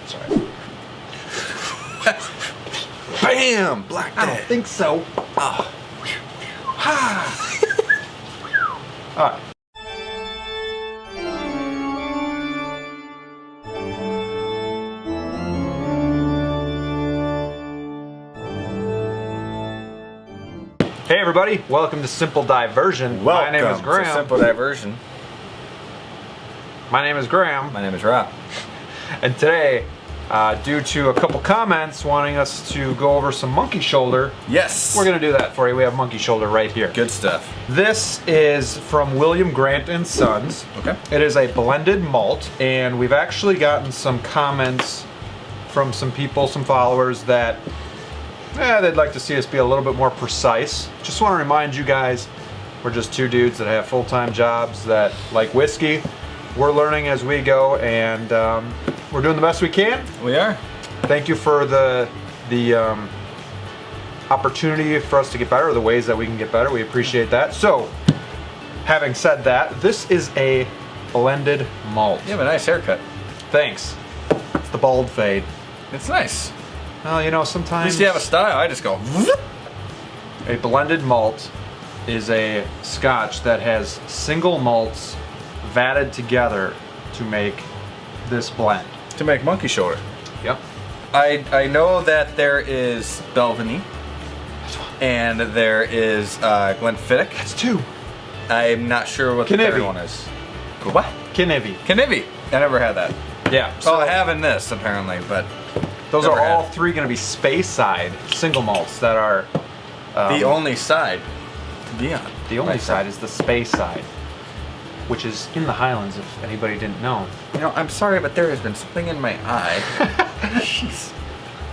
Sorry. Bam! Black I don't Death. think so. Oh. All right. Hey everybody, welcome to Simple Diversion. Welcome My name is Graham. to Simple Diversion. My name is Graham. My name is Rob. And today, due to a couple comments wanting us to go over some monkey shoulder, Yes. we're gonna do that for you. We have monkey shoulder right here. Good stuff. This is from William Grant and Sons. Okay. It is a blended malt, and we've actually gotten some comments from some people, some followers that they'd like to see us be a little bit more precise. Just want to remind you guys, we're just two dudes that have full-time jobs that like whiskey. We're learning as we go, and we're doing the best we can. We are. Thank you for the opportunity for us to get better, or the ways that we can get better. We appreciate that. So, having said that, this is a blended malt. You have a nice haircut. Thanks. It's the bald fade. It's nice. Well, you know, At sometimes least you have a style. I just go. a blended malt is a scotch that has single malts vatted together to make this blend. To make monkey shoulder. Yep. I know that there is Belvany. And there is Glenfiddich. That's two. I'm not sure what the Kinnivi. third one is. What? Kinnivi. Kinnivi. I never had that. Yeah. So I have in this apparently, but those never are all had. three going to be space side single malts that are The only side to be on. the only Right. side is the space side, which is in the Highlands. If anybody didn't know. You know, I'm sorry, but there has been something in my eye. Jeez.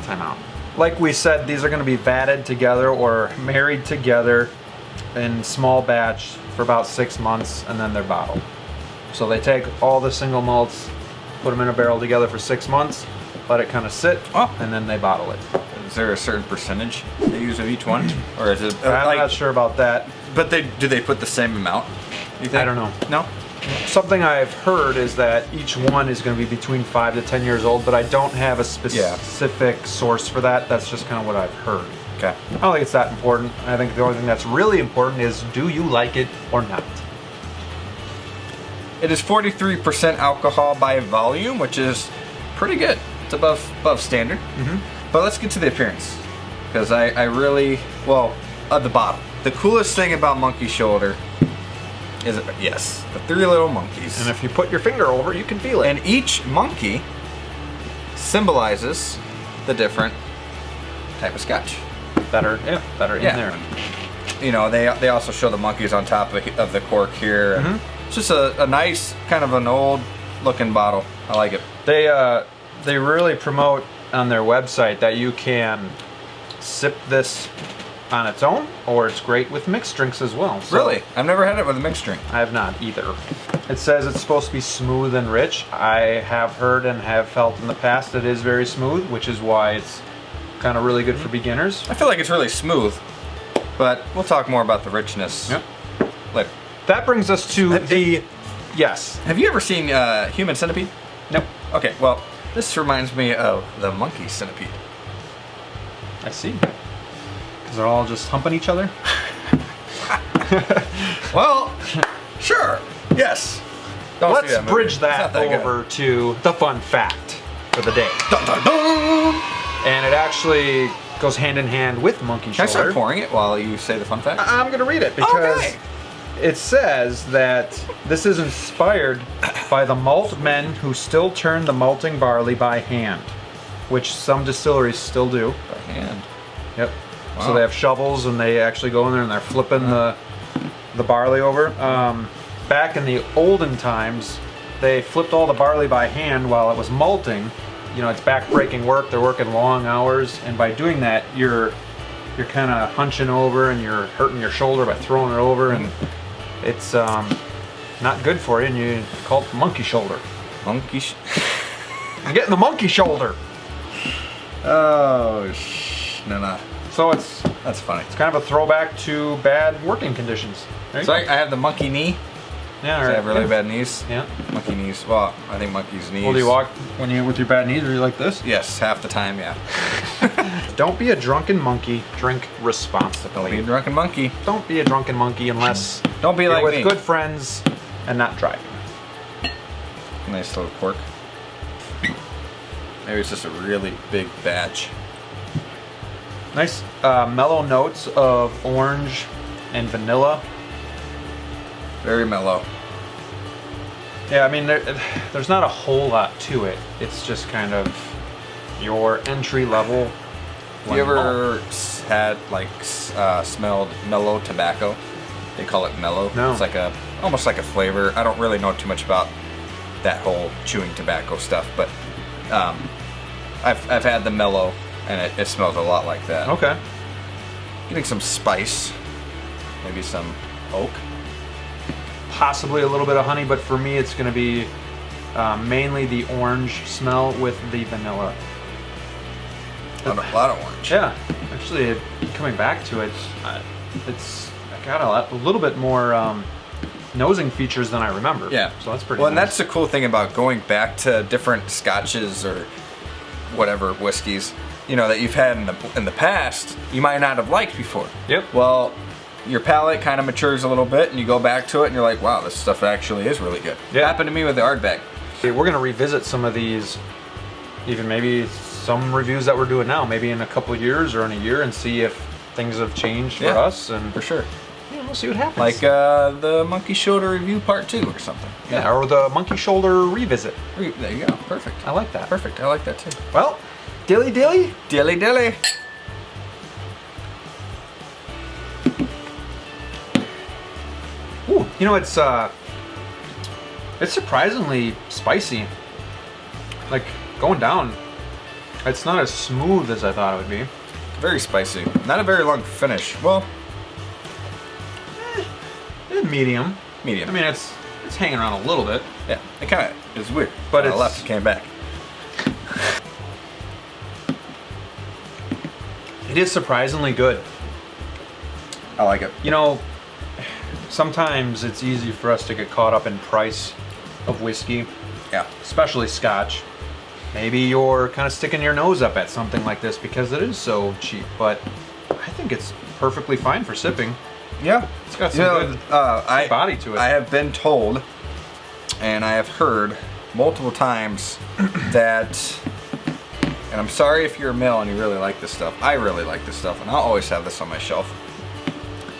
Time out. Like we said, these are going to be vatted together or married together in small batch for about 6 months, and then they're bottled. So they take all the single malts, put them in a barrel together for 6 months, let it kind of sit, and then they bottle it. Is there a certain percentage they use of each one, or is it? I'm not sure about that. But do they put the same amount? You think? I don't know. No. Something I've heard is that each one is going to be between 5 to 10 years old, but I don't have a specific source for that. That's just kind of what I've heard. Okay. I don't think it's that important. I think the only thing that's really important is, do you like it or not? It is 43% alcohol by volume, which is pretty good. It's above standard. Mm-hmm. But let's get to the appearance, because I really the bottle. The coolest thing about monkey shoulder is the three little monkeys. And if you put your finger over it, you can feel it. And each monkey symbolizes the different type of scotch. that are in there. You know, they also show the monkeys on top of the cork here. Mm-hmm. It's just a nice, kind of an old looking bottle. I like it. They really promote on their website that you can sip this on its own, or it's great with mixed drinks as well. So Really? I've never had it with a mixed drink. I have not either. It says it's supposed to be smooth and rich. I have heard and have felt in the past it is very smooth, which is why it's kind of really good for beginners. I feel like it's really smooth, but we'll talk more about the richness later. That brings us to the... Yes. Have you ever seen Human Centipede? Nope. Okay, well, this reminds me of the monkey centipede. I see. Because they're all just humping each other? Well, sure. Yes. Don't see Let's that movie. bridge It's that not that good. over to the fun fact for the day. Dun, dun, dun. And it actually goes hand in hand with monkey Can I start shoulder. pouring it while you say the fun fact? I'm going to read it because Okay. it says that this is inspired by the malt men who still turn the malting barley by hand, which some distilleries still do. By hand. Yep. Wow. So they have shovels and they actually go in there and they're flipping the barley over. Back in the olden times, they flipped all the barley by hand while it was malting. You know, it's back-breaking work. They're working long hours, and by doing that, you're kind of hunching over and you're hurting your shoulder by throwing it over, and it's not good for you. And you call it monkey shoulder. I'm getting the monkey shoulder. Oh, no. So That's funny. it's kind of a throwback to bad working conditions. There you So go. I have the monkey knee. Yeah, I have really bad knees. Yeah. Monkey knees. Well, I think monkey's knees. Well, do you walk when you with your bad knees? Are you like this? Yes, half the time, yeah. Don't be a drunken monkey. Drink responsibly. Don't be a drunken monkey. Don't be a drunken monkey unless Don't be you're like with me. good friends and not driving. Nice little pork. Maybe it's just a really big batch. Nice mellow notes of orange and vanilla. Very mellow. Yeah, I mean, there's not a whole lot to it. It's just kind of your entry level. Have you ever had like smelled mellow tobacco? They call it mellow. No. It's like almost like a flavor. I don't really know too much about that whole chewing tobacco stuff, but I've had the mellow, and it smells a lot like that. Okay. Getting some spice, maybe some oak. Possibly a little bit of honey, but for me, it's going to be mainly the orange smell with the vanilla. A lot of orange. Yeah, actually, coming back to it, it's got a little bit more nosing features than I remember. Yeah. So that's pretty well, and nice. that's the cool thing about going back to different scotches or whatever whiskeys, you know, that you've had in the past, you might not have liked before. Yep. Well, your palate kind of matures a little bit, and you go back to it, and you're like, wow, this stuff actually is really good. Yeah. It happened to me with the Ardbeg. Okay, we're going to revisit some of these, even maybe some reviews that we're doing now, maybe in a couple of years or in a year, and see if things have changed for us. And For sure. yeah, we'll see what happens. Like the Monkey Shoulder review part 2 or something. yeah, or the monkey shoulder revisit. There you go. Perfect. I like that. Perfect. I like that too. Well, dilly dilly. Dilly dilly. Ooh, you know, it's surprisingly spicy. Like going down, it's not as smooth as I thought it would be. Very spicy. Not a very long finish. Well, It's medium. medium. I mean, it's hanging around a little bit. yeah, it kind of is weird. But When I it's- left, it came back. It is surprisingly good. I like it. You know, sometimes it's easy for us to get caught up in price of whiskey, Yeah. especially Scotch. Maybe you're kind of sticking your nose up at something like this because it is so cheap, but I think it's perfectly fine for sipping. Yeah. It's got some good body to it. I have been told, and I have heard multiple times that, and I'm sorry if you're a male and you really like this stuff. I really like this stuff, and I'll always have this on my shelf.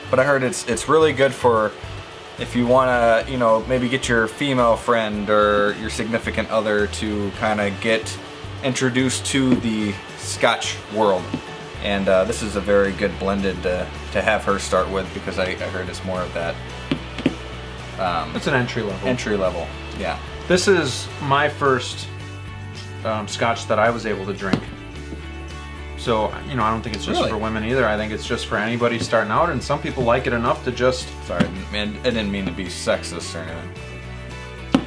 But I heard it's really good for if you want to, you know, maybe get your female friend or your significant other to kind of get introduced to the Scotch world. And this is a very good blended to have her start with, because I heard it's more of that It's an entry level. entry level. Yeah. This is my first Scotch that I was able to drink. So, you know, I don't think it's just Really? for women either. I think it's just for anybody starting out, and some people like it enough to just Sorry, man, I didn't mean to be sexist or anything.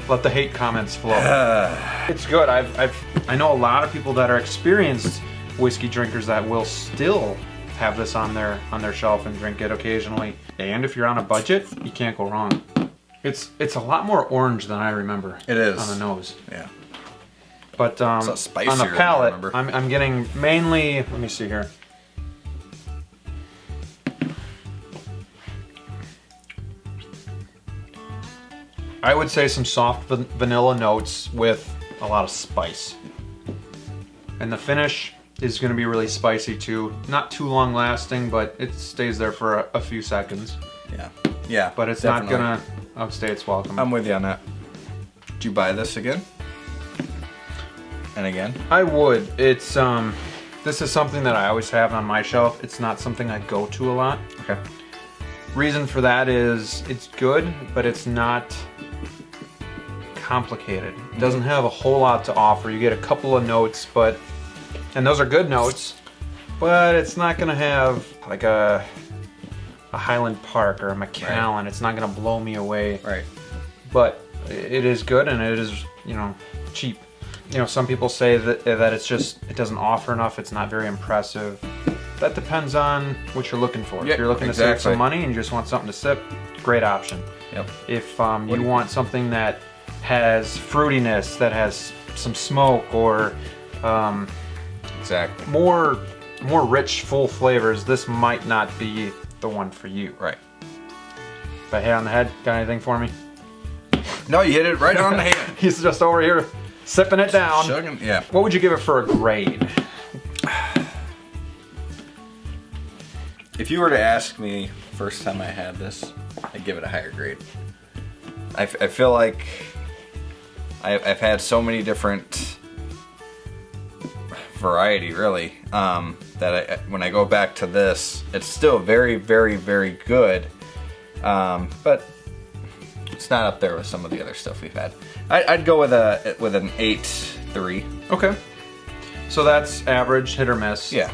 let the hate comments flow. It's good. I know a lot of people that are experienced whiskey drinkers that will still have this on their shelf and drink it occasionally. And if you're on a budget, you can't go wrong. It's a lot more orange than I remember. It is. On the nose. Yeah. But a lot spicier on the than I palate, remember. I'm getting mainly. Let me see here. I would say some soft vanilla notes with a lot of spice. And the finish is going to be really spicy too. Not too long lasting, but it stays there for a few seconds. Yeah. Yeah. But it's definitely. not going to outstay its welcome. I'm with you on that. Did you buy this again? And again? I would. It's this is something that I always have on my shelf. It's not something I go to a lot. Okay. Reason for that is it's good, but it's not complicated. It doesn't have a whole lot to offer. You get a couple of notes, and those are good notes, but it's not gonna have like a Highland Park or a Macallan. Right. It's not gonna blow me away. Right. But it is good, and it is, you know, cheap. You know, some people say that it's just, it doesn't offer enough. It's not very impressive. That depends on what you're looking for. Yeah, If you're looking to save exactly. some money and you just want something to sip, great option. Yep. If you want something that has fruitiness, that has some smoke, or Exactly. more rich, full flavors, this might not be the one for you. Right. If I hit on the head, got anything for me? No, you hit it right on the head. He's just over here sipping it down. Shugging, yeah. What would you give it for a grade? If you were to ask me first time I had this, I'd give it a higher grade. I feel like I've had so many different variety, really, that when I go back to this, it's still very, very, very good. But it's not up there with some of the other stuff we've had. I'd go with an 8.3. Okay. So that's average, hit or miss. Yeah.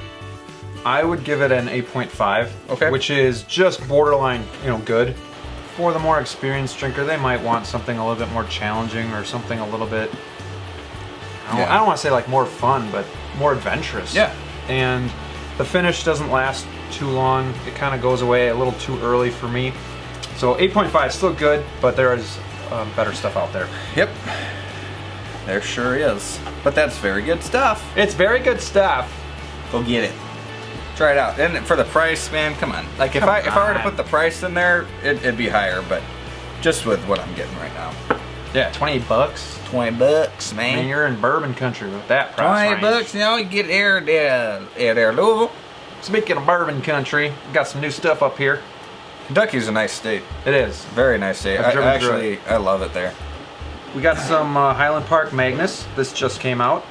I would give it an 8.5. Okay. Which is just borderline, good. For the more experienced drinker, they might want something a little bit more challenging or something a little bit, I don't want to say like more fun, but more adventurous. Yeah. And the finish doesn't last too long. It kind of goes away a little too early for me. So 8.5 is still good, but there is better stuff out there. Yep. There sure is. But that's very good stuff. It's very good stuff. Go get it. Try it out. And for the price, man, come on. Like if I were to put the price in there, it'd be higher, but just with what I'm getting right now. Yeah, 28 bucks. 20 bucks, man. I mean, you're in bourbon country with that price 20 bucks, you know, you get there, Louisville. Speaking of bourbon country, we got some new stuff up here. Kentucky's a nice state. It is. Very nice state. I love it there. We got some Highland Park Magnus. This just came out.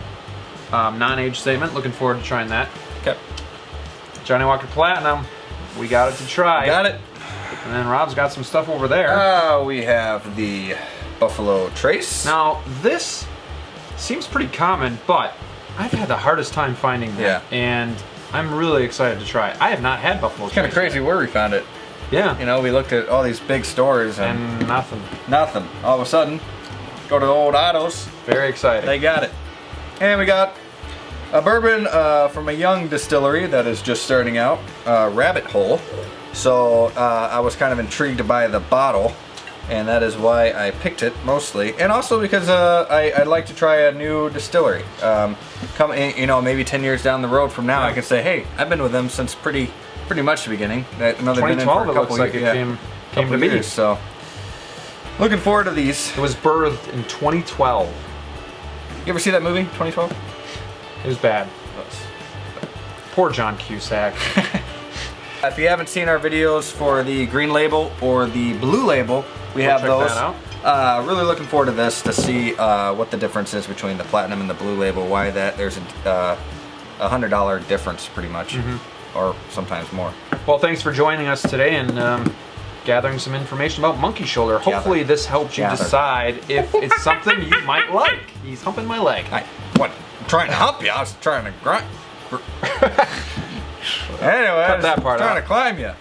Non-age statement. Looking forward to trying that. Okay. Johnny Walker Platinum. We got it to try. Got it. And then Rob's got some stuff over there. We have the Buffalo Trace. Now, this seems pretty common, but I've had the hardest time finding that. Yeah. And I'm really excited to try it. I have not had Buffalo It's kind of Trace crazy where we found it. yet. You know, we looked at all these big stores And nothing. nothing. All of a sudden, go to the old Otto's. Very excited. They got it. And we got a bourbon from a young distillery that is just starting out, Rabbit Hole. So I was kind of intrigued by the bottle, and that is why I picked it mostly. And also because I'd like to try a new distillery. Maybe 10 years down the road from now, I can say, hey, I've been with them since pretty much the beginning. I know they've been in for a 2012 it couple looks like years. it came to be. Years, so looking forward to these. It was birthed in 2012. You ever see that movie, 2012? It was bad. Poor John Cusack. If you haven't seen our videos for the green label or the blue label, we have check those. that out. Really looking forward to this to see what the difference is between the platinum and the blue label. Why there's a $100 difference, pretty much, or sometimes more. Well, thanks for joining us today and gathering some information about monkey shoulder. Hopefully this helps you decide if it's something you might like. He's humping my leg. What? I'm trying to hump you. I was trying to grunt. Anyway, Cut that part trying out. to climb you.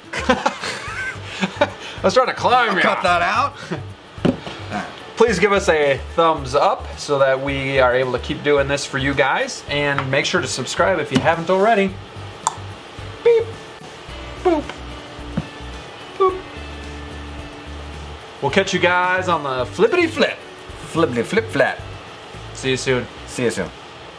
I was trying to climb you. Cut that out. Please give us a thumbs up so that we are able to keep doing this for you guys. And make sure to subscribe if you haven't already. Beep. Boop. Boop. We'll catch you guys on the flippity flip. Flippity flip flat. See you soon. See you soon.